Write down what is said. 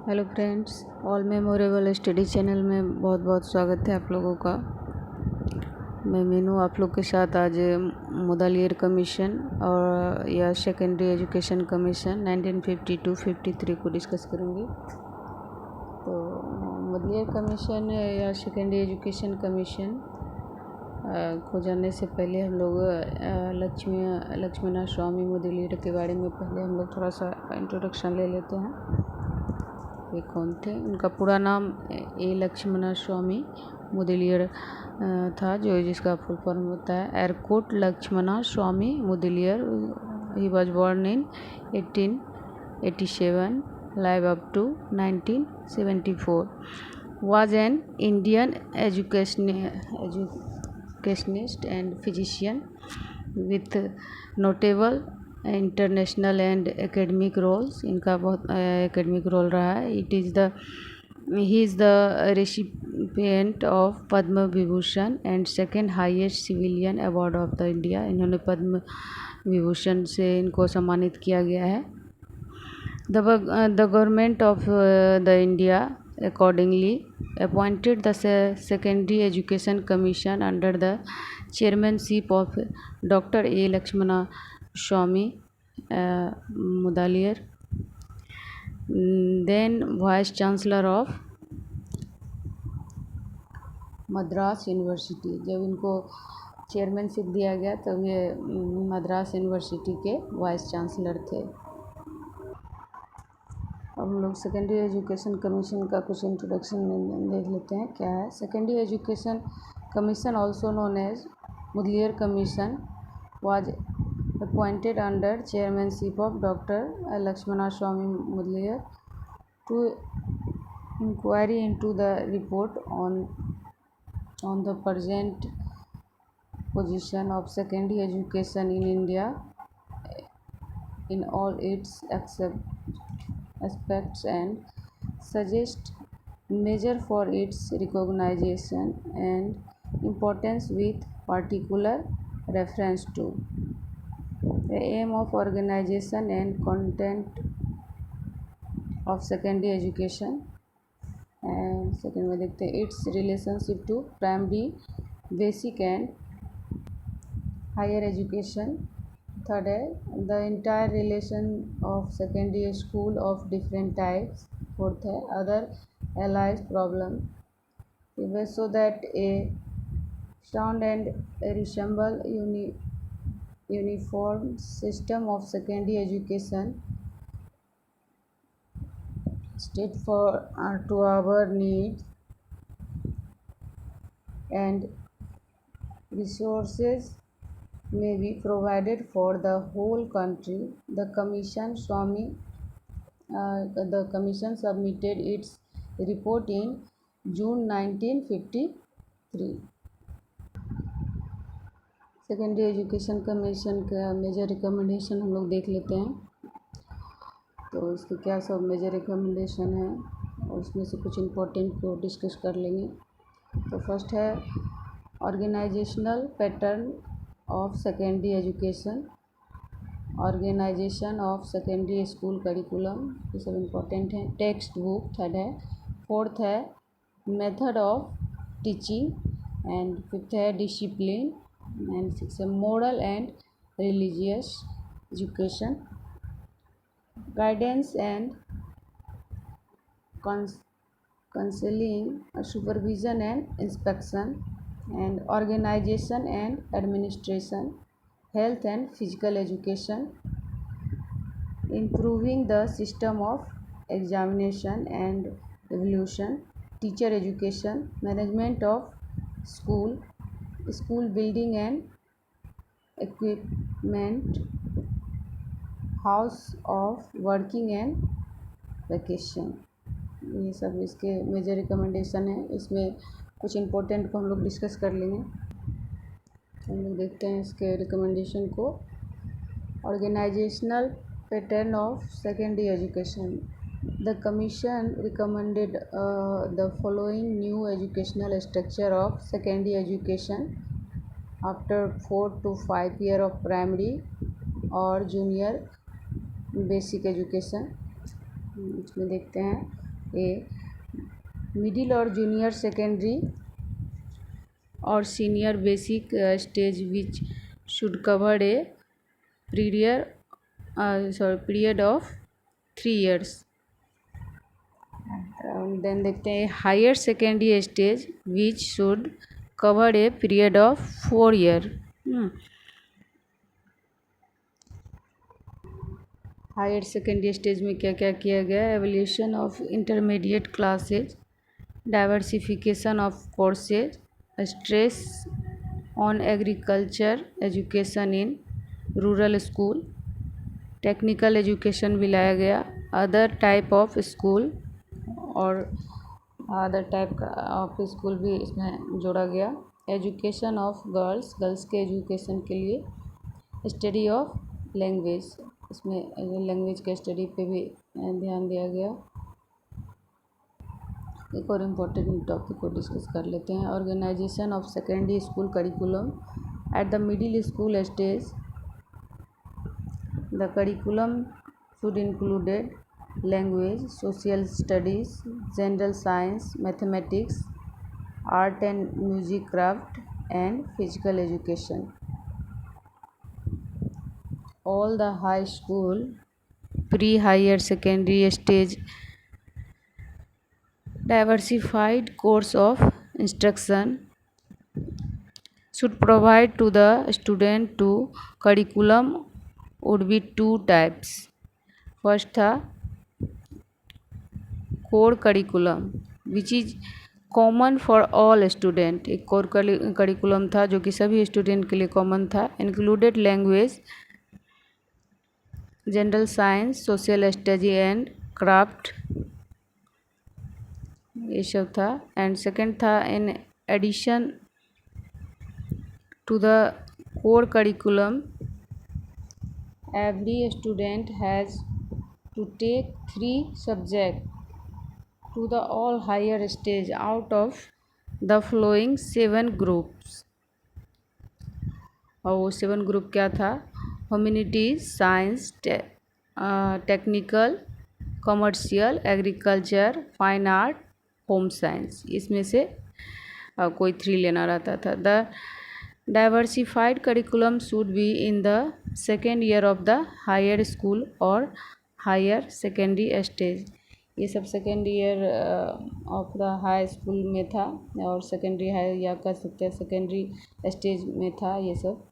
Hello friends, all memorable study channel में बहुत बहुत स्वागत है आप लोगों का। मैं मीनू आप लोग के साथ आज मुदलियर कमीशन और या सेकेंडरी एजुकेशन कमीशन 1952-53 को डिस्कस करूँगी। तो मुदलियर कमीशन या सेकेंडरी एजुकेशन कमीशन को जानने से पहले हम लोग लक्ष्मीनाथ स्वामी मुदलियर के बारे में पहले हम लोग थोड़ा सा इंट्रोडक्शन ले लेते हैं। वे कौन थे? उनका पूरा नाम लक्ष्मीनाथ स्वामी मुदलियर था, जिसका फुल फॉर्म होता है Arcot Lakshmana Swami Mudaliar. He was born in 1887, live up to 1974। was an Indian educationist and physician with notable international and academic roles. इनका बहुत एकेडमिक रोल रहा है। He is the recipient of Padma Vibhushan and second highest civilian award of the India. इन्होंने पद्म विभूषण से इनको सम्मानित किया गया है। The government of the India accordingly appointed the secondary education commission under the chairmanship of Dr. A. Lakshmana Swamy Mudaliar, then vice chancellor of Madras university. जब इनको chairmanship दिया गया तब ये मद्रास यूनिवर्सिटी के वाइस चांसलर थे। अब हम लोग सेकेंडरी एजुकेशन कमीशन का कुछ इंट्रोडक्शन देख लेते हैं क्या है। Secondary education commission also known as Mudaliar commission was appointed under chairmanship of doctor Lakshmana Swami Mudaliar to inquiry into the report on the present position of secondary education in India in all its aspects and suggest measure for its recognition and importance with particular reference to the aim of organization and content of secondary education। and second में देखते हैं its relationship to primary, basic and higher education। Third है the entire relation of secondary school of different types. Fourth है other allies problem so that a sound and resemble uniform system of secondary education state for to our needs and resources may be provided for the whole country। The commission submitted its report in June 1953। Secondary education commission का major recommendation हम लोग देख लेते हैं। तो इसके क्या सब मेजर रिकमेंडेशन है और उसमें से कुछ इम्पोर्टेंट को डिस्कस कर लेंगे। तो फर्स्ट है organizational pattern of secondary education, organization of secondary school curriculum, ये सब इम्पोर्टेंट हैं। टेक्स्ट बुक थर्ड है। फोर्थ है method of teaching and fifth है डिसिप्लिन एंड सिक्स है moral and religious education, guidance and counselling, supervision and inspection and organization and administration, health and physical education, improving the system of examination and evaluation, teacher education, management of school building and equipment, house of working and vacation। ये सब इसके major recommendation है। इसमें कुछ important को हम लोग discuss कर लेंगे। हम लोग देखते हैं इसके रिकमेंडेशन को। Organizational pattern of secondary education. The commission recommended the following new educational structure of secondary education after 4 to 5 year of primary और जूनियर बेसिक एजुकेशन। इसमें देखते हैं ए मिडिल और जूनियर सेकेंडरी और senior basic stage which should cover a period of 3 years. Then देखते हैं higher secondary stage which should cover a period of 4 year. Higher secondary stage में क्या क्या किया गया? Evolution of intermediate classes, diversification of courses, stress on agriculture education in rural school, technical education भी लाया गया, अदर टाइप ऑफ स्कूल और other type of school भी इसमें जोड़ा गया, एजुकेशन ऑफ गर्ल्स के एजुकेशन के लिए, स्टडी ऑफ लैंग्वेज, इसमें लैंग्वेज के स्टडी पे भी ध्यान दिया गया। एक और इम्पोर्टेंट टॉपिक को डिस्कस कर लेते हैं, organization of secondary school curriculum at the middle school stage. The curriculum should included language, social studies, general science, mathematics, art and music, craft and physical education. All the high school pre-higher secondary stage diversified course of instruction should provide to the student to curriculum would be 2 types. First था core curriculum which is common for all student. एक core curriculum था जो कि सभी student के लिए common था. Included language, general science, social study and craft, ये सब था. एंड सेकंड था in addition to the core curriculum every student has to take 3 subject to the all higher stage out of the following 7 groups. और वो 7 group क्या था? Humanities, science, technical, commercial, agriculture, fine art, home science. इसमें से कोई 3 लेना रहता था. The diversified curriculum should be in the second year of the higher school और हायर सेकेंडरी स्टेज. ये सब second year of the high school में था और सेकेंडरी हाई या कह सकते हैं सेकेंडरी स्टेज में था ये सब.